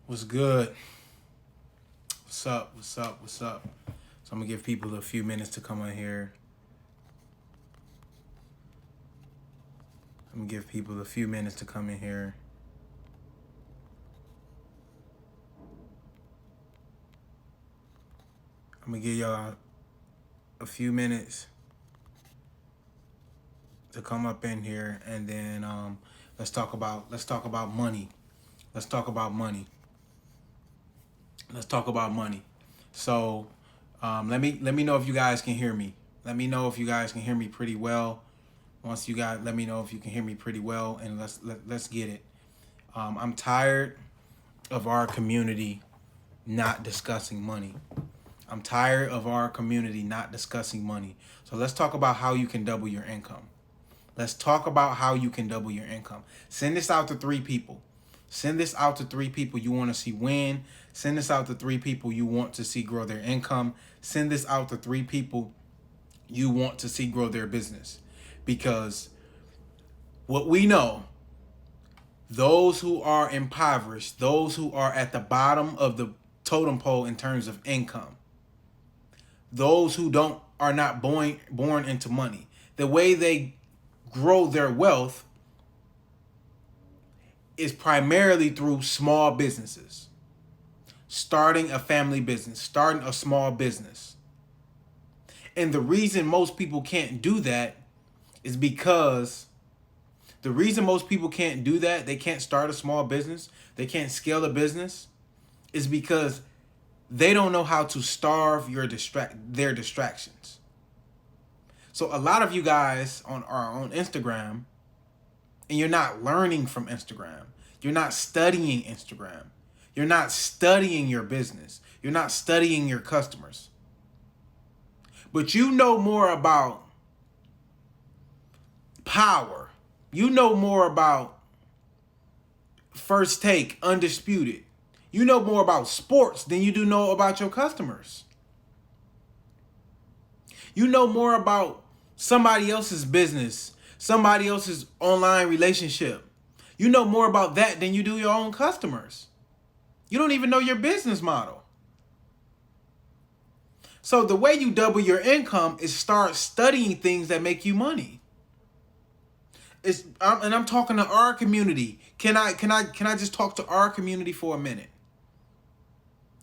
What's good? What's up? What's up? What's up? So I'm gonna give people a few minutes to come on here. I'm gonna give people a few minutes to come in here. I'm gonna give y'all a few minutes to come up in here, and then let's talk about money. Let's talk about money. Let's talk about money. So let me know if you guys can hear me. Let me know if you guys can hear me pretty well. Once you guys let me know if you can hear me pretty well, and let's get it. I'm tired of our community not discussing money. I'm tired of our community not discussing money. So let's talk about how you can double your income. Let's talk about how you can double your income. Send this out to 3 people. Send this out to 3 people you want to see win. Send this out to 3 people you want to see grow their income. Send this out to 3 people you want to see grow their business. Because what we know, those who are impoverished, those who are at the bottom of the totem pole in terms of income, those who don't are not born into money, the way they grow their wealth is primarily through small businesses, starting a family business, starting a small business. And the reason most people can't do that is because the reason most people can't do that, they can't start a small business, they can't scale a business, is because they don't know how to starve their distractions. So a lot of you guys are on Instagram, and you're not learning from Instagram. You're not studying Instagram. You're not studying your business. You're not studying your customers. But you know more about power. You know more about First Take, Undisputed. You know more about sports than you do know about your customers. You know more about somebody else's business, somebody else's online relationship. You know more about that than you do your own customers. You don't even know your business model. So the way you double your income is start studying things that make you money. I'm talking to our community. Can I just talk to our community for a minute?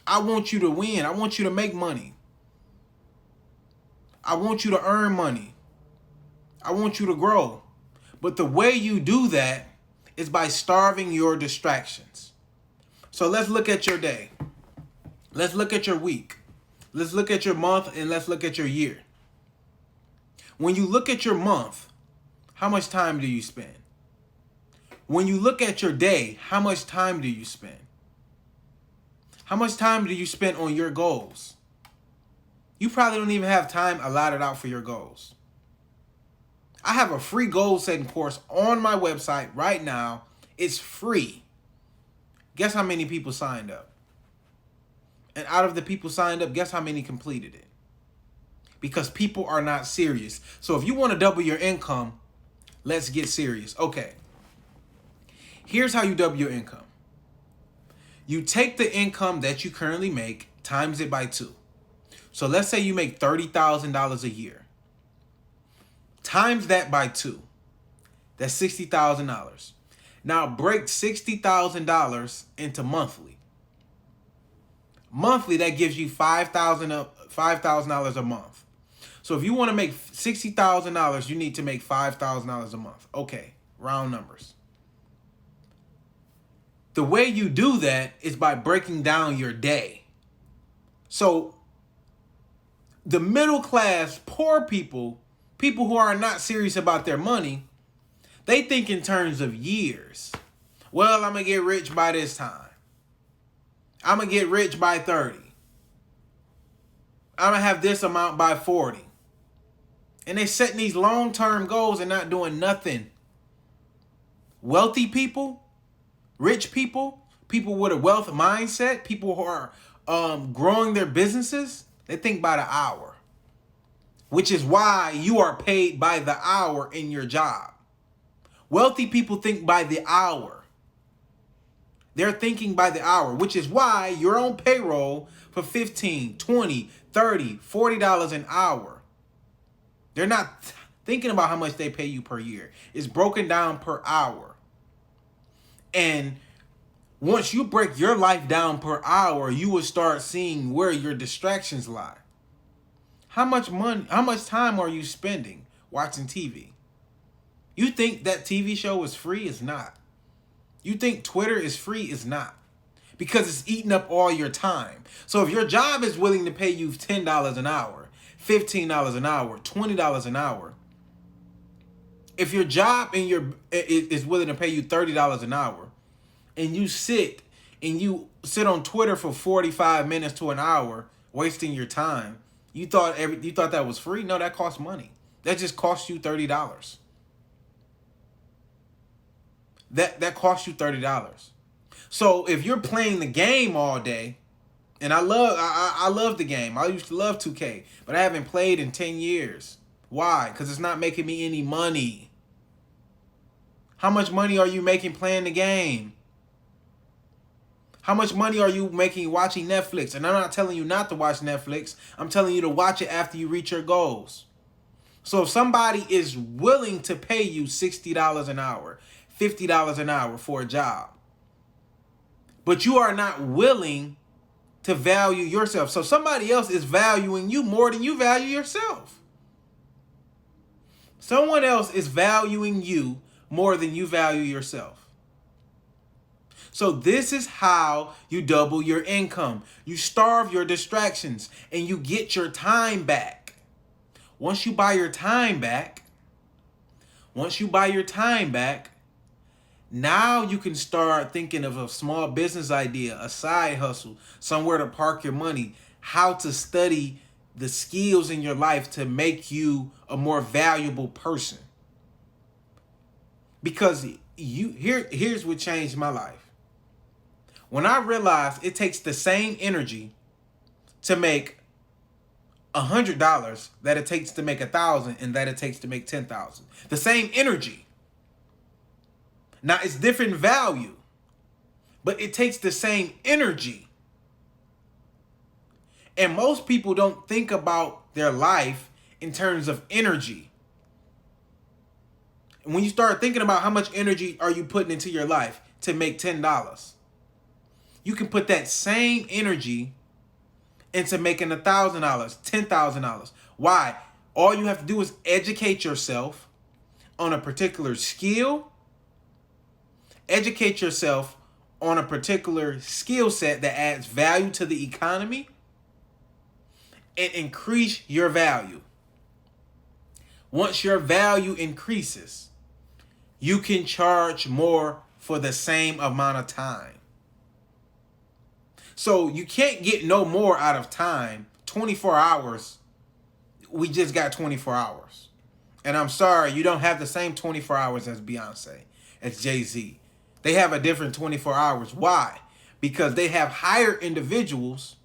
I want you to win. I want you to make money. I want you to earn money. I want you to grow. But the way you do that is by starving your distractions. So let's look at your day. Let's look at your week. Let's look at your month, and let's look at your year. When you look at your month, how much time do you spend? When you look at your day, how much time do you spend? How much time do you spend on your goals? You probably don't even have time allotted out for your goals. I have a free goal setting course on my website right now. It's free. Guess how many people signed up? And out of the people signed up, guess how many completed it? Because people are not serious. So if you want to double your income, let's get serious. Okay. Here's how you double your income. You take the income that you currently make, times it by 2. So let's say you make $30,000 a year. Times that by 2. That's $60,000. Now break $60,000 into monthly. Monthly, that gives you $5,000 a month. So if you want to make $60,000, you need to make $5,000 a month. Okay, round numbers. The way you do that is by breaking down your day. So the middle class, poor people who are not serious about their money, they think in terms of years. Well, I'm going to get rich by this time. I'm going to get rich by 30. I'm going to have this amount by 40. And they setting these long-term goals and not doing nothing. Wealthy people, rich people, people with a wealth mindset, people who are growing their businesses, they think by the hour. Which is why you are paid by the hour in your job. Wealthy people think by the hour. They're thinking by the hour, which is why you're on payroll for $15, $20, $30, $40 an hour. They're not thinking about how much they pay you per year. It's broken down per hour. And once you break your life down per hour, you will start seeing where your distractions lie. How much time are you spending watching TV? You think that TV show is free? It's not. You think Twitter is free? It's not. Because it's eating up all your time. So if your job is willing to pay you $10 an hour, $15 an hour, $20 an hour, if your job is willing to pay you $30 an hour, and you sit on Twitter for 45 minutes to an hour, wasting your time, you thought that was free? No, that costs money. That just costs you $30. That costs you $30. So if you're playing the game all day, and I love the game. I used to love 2K, but I haven't played in 10 years. Why? Because it's not making me any money. How much money are you making playing the game? How much money are you making watching Netflix? And I'm not telling you not to watch Netflix. I'm telling you to watch it after you reach your goals. So if somebody is willing to pay you $60 an hour, $50 an hour for a job, but you are not willing to value yourself. So somebody else is valuing you more than you value yourself. Someone else is valuing you more than you value yourself. So this is how you double your income. You starve your distractions and you get your time back. Once you buy your time back, now you can start thinking of a small business idea, a side hustle, somewhere to park your money, how to study the skills in your life to make you a more valuable person. Because here's what changed my life. When I realized it takes the same energy to make $100 that it takes to make 1,000 and that it takes to make 10,000. The same energy. Now, it's different value, but it takes the same energy. And most people don't think about their life in terms of energy. And when you start thinking about how much energy are you putting into your life to make $10, you can put that same energy into making $1,000, $10,000. Why? All you have to do is educate yourself on a particular skill. Educate yourself on a particular skill set that adds value to the economy and increase your value. Once your value increases, you can charge more for the same amount of time. So you can't get no more out of time. 24 hours, we just got 24 hours. And I'm sorry, you don't have the same 24 hours as Beyonce, as Jay-Z. They have a different 24 hours. Why? Because they have hired individuals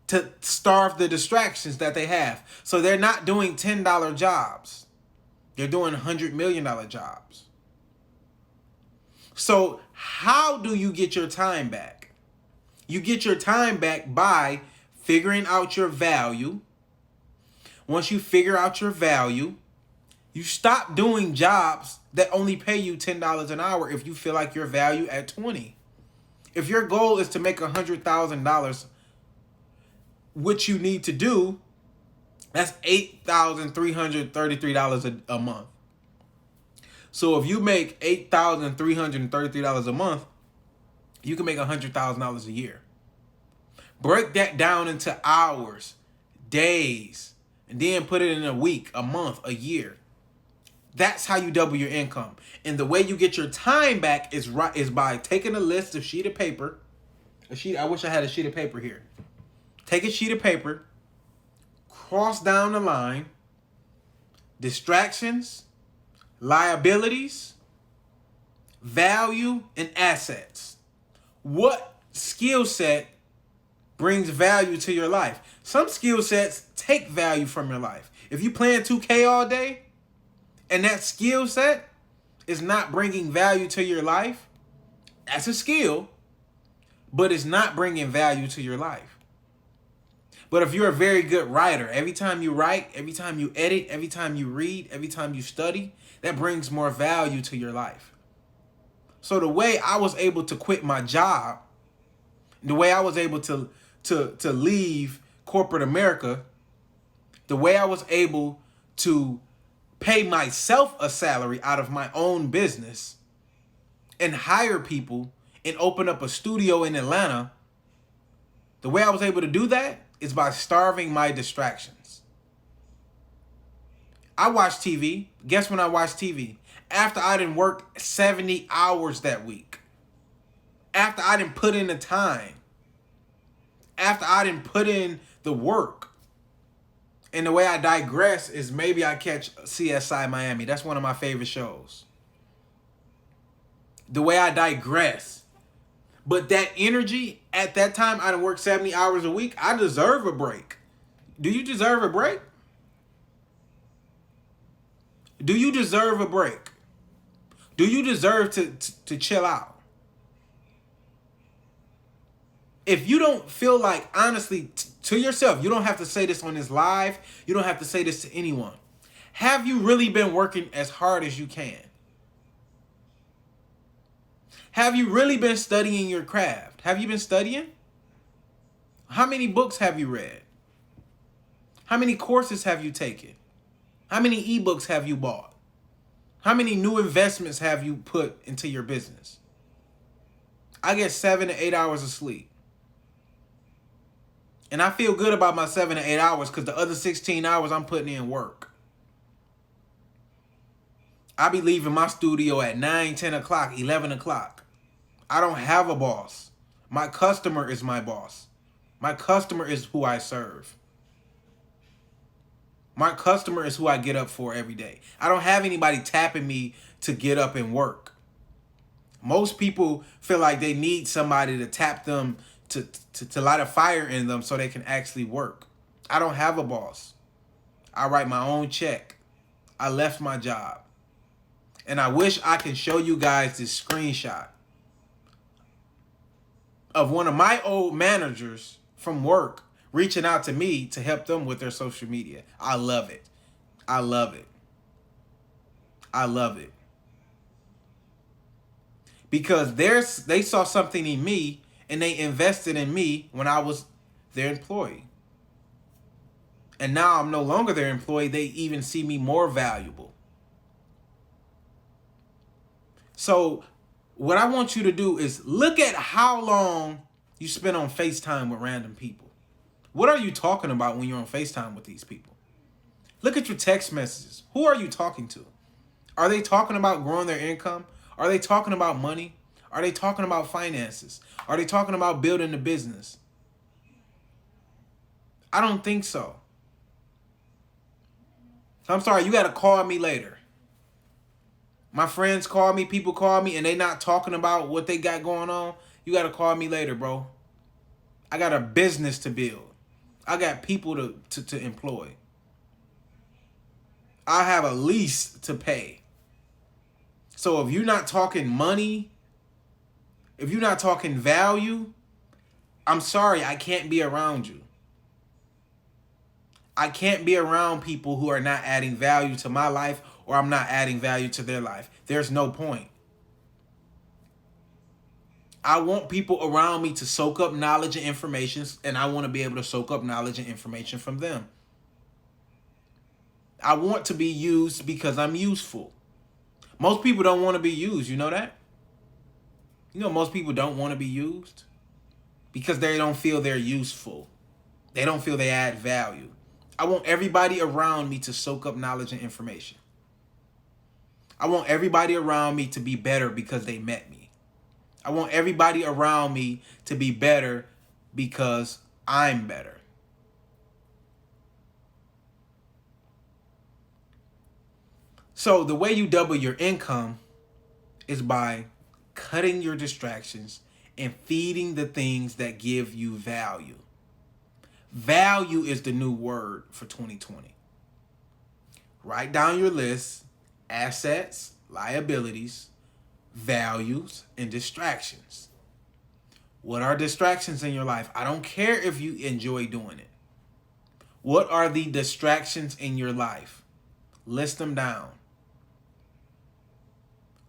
to starve the distractions that they have. So they're not doing $10 jobs. They're doing $100 million jobs. So how do you get your time back? You get your time back by figuring out your value. Once you figure out your value, you stop doing jobs that only pay you $10 an hour if you feel like your value at 20. If your goal is to make $100,000, what you need to do, that's $8,333 a month. So if you make $8,333 a month, you can make $100,000 a year. Break that down into hours, days, and then put it in a week, a month, a year. That's how you double your income. And the way you get your time back is by taking a list of sheet of paper. I wish I had a sheet of paper here. Take a sheet of paper, cross down the line, distractions, liabilities, value, and assets. What skill set brings value to your life? Some skill sets take value from your life. If you playing 2K all day, and that skill set is not bringing value to your life, That's a skill, but it's not bringing value to your life. But if you're a very good writer, every time you write, every time you edit, every time you read, every time you study, that brings more value to your life. So the way I was able to quit my job, the way I was able to leave corporate America, the way I was able to pay myself a salary out of my own business and hire people and open up a studio in Atlanta, the way I was able to do that is by starving my distractions. I watch TV. Guess when I watch TV? After I didn't work 70 hours that week. After I didn't put in the time. After I didn't put in the work. And the way I digress is maybe I catch CSI Miami. That's one of my favorite shows. The way I digress. But that energy, at that time, I done worked 70 hours a week. I deserve a break. Do you deserve a break? Do you deserve a break? Do you deserve to chill out? If you don't feel like, honestly, to yourself, you don't have to say this on this live. You don't have to say this to anyone. Have you really been working as hard as you can? Have you really been studying your craft? Have you been studying? How many books have you read? How many courses have you taken? How many ebooks have you bought? How many new investments have you put into your business? I get 7 to 8 hours of sleep. And I feel good about my 7 to 8 hours because the other 16 hours I'm putting in work. I be leaving my studio at 9, 10 o'clock, 11 o'clock. I don't have a boss. My customer is my boss. My customer is who I serve. My customer is who I get up for every day. I don't have anybody tapping me to get up and work. Most people feel like they need somebody to tap them to light a fire in them so they can actually work. I don't have a boss. I write my own check. I left my job. And I wish I can show you guys this screenshot of one of my old managers from work reaching out to me to help them with their social media. I love it. I love it. I love it. Because they saw something in me and they invested in me when I was their employee. And now I'm no longer their employee. They even see me more valuable. So what I want you to do is look at how long you spend on FaceTime with random people. What are you talking about when you're on FaceTime with these people? Look at your text messages. Who are you talking to? Are they talking about growing their income? Are they talking about money? Are they talking about finances? Are they talking about building a business? I don't think so. I'm sorry, you got to call me later. My friends call me, people call me, and they not talking about what they got going on. You got to call me later, bro. I got a business to build. I got people to employ. I have a lease to pay. So if you're not talking money, if you're not talking value, I'm sorry, I can't be around you. I can't be around people who are not adding value to my life or I'm not adding value to their life. There's no point. I want people around me to soak up knowledge and information, and I want to be able to soak up knowledge and information from them. I want to be used because I'm useful. Most people don't want to be used. You know that? You know most people don't want to be used because they don't feel they're useful. They don't feel they add value. I want everybody around me to soak up knowledge and information. I want everybody around me to be better because they met me. I want everybody around me to be better because I'm better. So the way you double your income is by cutting your distractions and feeding the things that give you value. Value is the new word for 2020. Write down your list: assets, liabilities, values, and distractions. What are distractions in your life? I don't care if you enjoy doing it. What are the distractions in your life? List them down.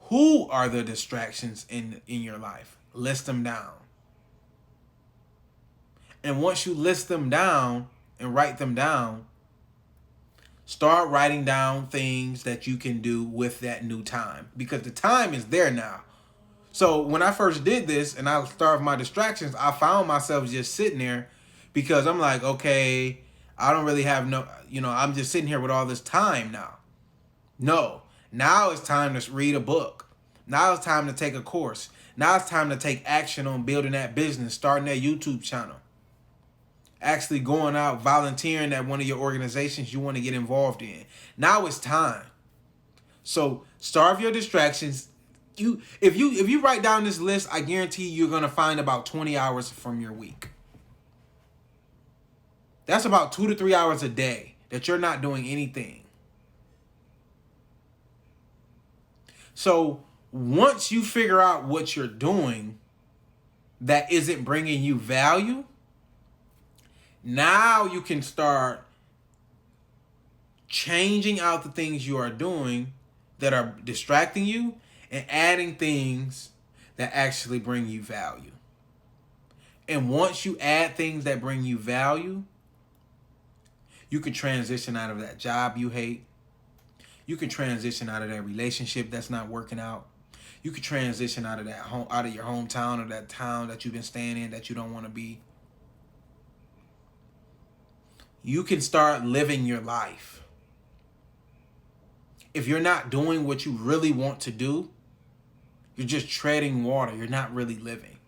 Who are the distractions in your life? List them down. And once you list them down and write them down, start writing down things that you can do with that new time, because the time is there now. So when I first did this and I started my distractions, I found myself just sitting there because I'm like, okay, I don't really have I'm just sitting here with all this time now. No, now it's time to read a book. Now it's time to take a course. Now it's time to take action on building that business, starting that YouTube channel. Actually going out, volunteering at one of your organizations you want to get involved in. Now it's time. So starve your distractions. If you write down this list, I guarantee you're gonna find about 20 hours from your week. That's about 2 to 3 hours a day that you're not doing anything. So once you figure out what you're doing that isn't bringing you value, now you can start changing out the things you are doing that are distracting you and adding things that actually bring you value. And once you add things that bring you value, you can transition out of that job you hate. You can transition out of that relationship that's not working out. You can transition out of out of your hometown or that town that you've been staying in that you don't want to be. You can start living your life. If you're not doing what you really want to do, you're just treading water. You're not really living.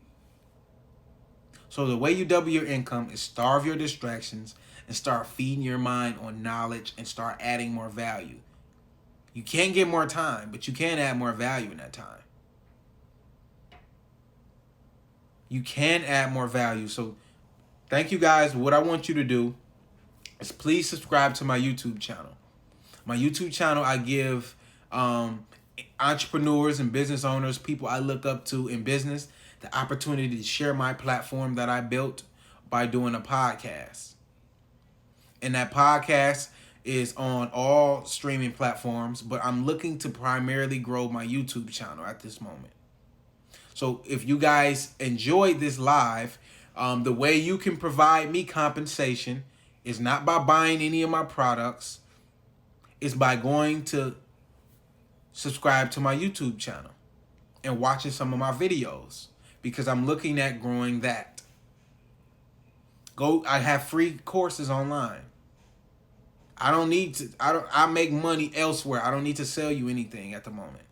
So the way you double your income is starve your distractions and start feeding your mind on knowledge and start adding more value. You can't get more time, but you can add more value in that time. You can add more value. So thank you guys. What I want you to do is please subscribe to my YouTube channel. My YouTube channel, I give entrepreneurs and business owners, people I look up to in business, the opportunity to share my platform that I built by doing a podcast. And that podcast is on all streaming platforms, but I'm looking to primarily grow my YouTube channel at this moment. So if you guys enjoyed this live, the way you can provide me compensation is not by buying any of my products. It's by going to subscribe to my YouTube channel and watching some of my videos, because I'm looking at growing that. I have free courses online. I make money elsewhere. I don't need to sell you anything at the moment.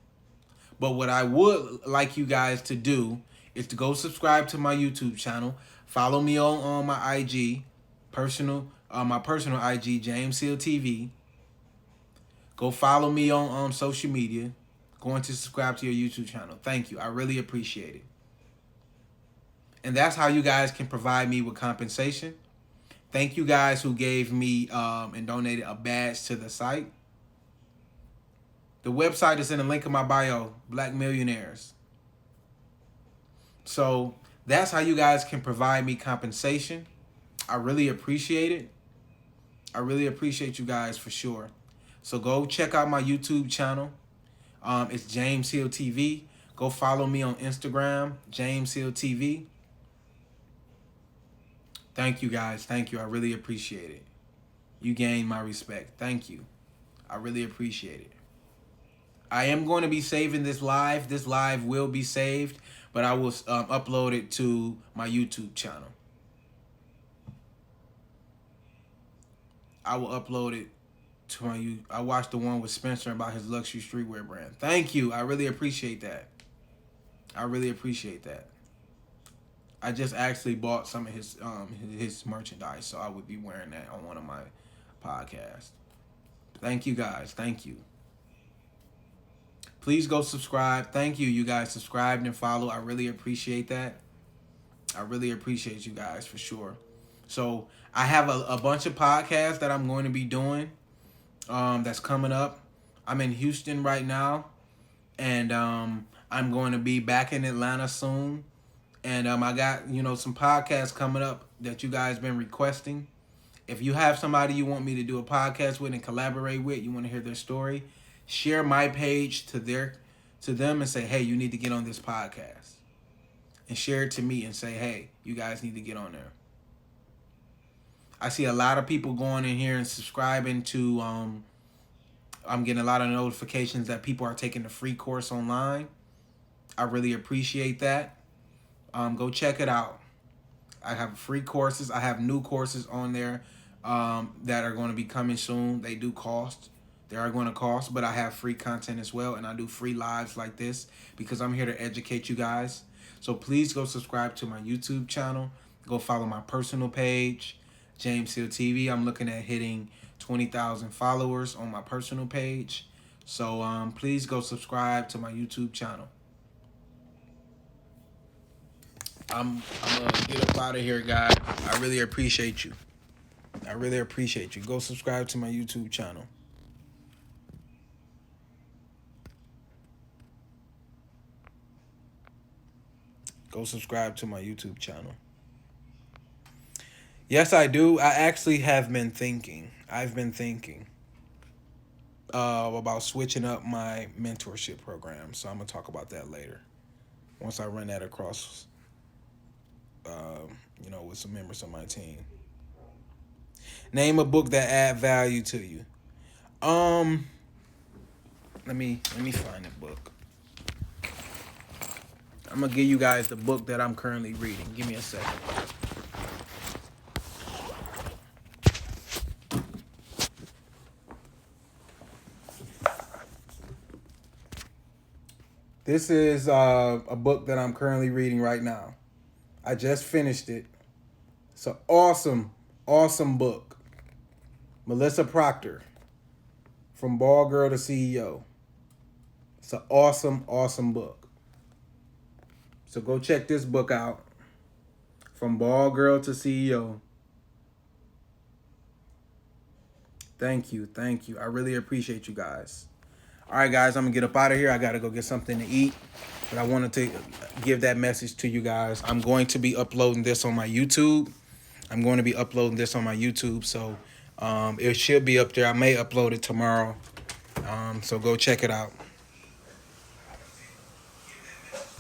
But what I would like you guys to do is to go subscribe to my YouTube channel. Follow me on my IG, my personal IG, James Hill TV. Go follow me on social media. Going to subscribe to your YouTube channel. Thank you. I really appreciate it. And that's how you guys can provide me with compensation. Thank you guys who gave me and donated a badge to the site. The website is in the link in my bio, Black Millionaires. So that's how you guys can provide me compensation. I really appreciate it. I really appreciate you guys for sure. So go check out my YouTube channel. It's James Hill TV. Go follow me on Instagram, James Hill TV. Thank you guys. Thank you. I really appreciate it. You gained my respect. Thank you. I really appreciate it. I am going to be saving this live. This live will be saved, but I will upload it to my YouTube channel. I will upload it to my YouTube. I watched the one with Spencer about his luxury streetwear brand. Thank you. I really appreciate that. I really appreciate that. I just actually bought some of his merchandise, so I would be wearing that on one of my podcasts. Thank you guys. Thank you. Please go subscribe. Thank you. You guys subscribed and follow. I really appreciate that. I really appreciate you guys for sure. So I have a bunch of podcasts that I'm going to be doing that's coming up. I'm in Houston right now, and I'm going to be back in Atlanta soon. And I got, some podcasts coming up that you guys been requesting. If you have somebody you want me to do a podcast with and collaborate with, you want to hear their story, share my page to them and say, hey, you need to get on this podcast. And share it to me and say, hey, you guys need to get on there. I see a lot of people going in here and subscribing to. I'm getting a lot of notifications that people are taking the free course online. I really appreciate that. Go check it out. I have free courses. I have new courses on there that are going to be coming soon. They do cost. They are going to cost, but I have free content as well, and I do free lives like this because I'm here to educate you guys. So please go subscribe to my YouTube channel. Go follow my personal page, James Hill TV. I'm looking at hitting 20,000 followers on my personal page. So please go subscribe to my YouTube channel. I'm gonna get up out of here, guys. I really appreciate you. I really appreciate you. Go subscribe to my YouTube channel. Go subscribe to my YouTube channel. Yes, I do. I actually have been thinking. I've been thinking about switching up my mentorship program. So I'm gonna talk about that later. Once I run that across, with some members of my team. Name a book that add value to you. Let me find the book. I'm gonna give you guys the book that I'm currently reading. Give me a second. This is a book that I'm currently reading right now. I just finished it. It's an awesome book. Melissa Proctor, From Ball Girl to CEO. It's an awesome book. So go check this book out. From Ball Girl to CEO. Thank you. I really appreciate you guys. All right, guys, I'm going to get up out of here. I got to go get something to eat. But I wanted to give that message to you guys. I'm going to be uploading this on my YouTube. So it should be up there. I may upload it tomorrow. So go check it out.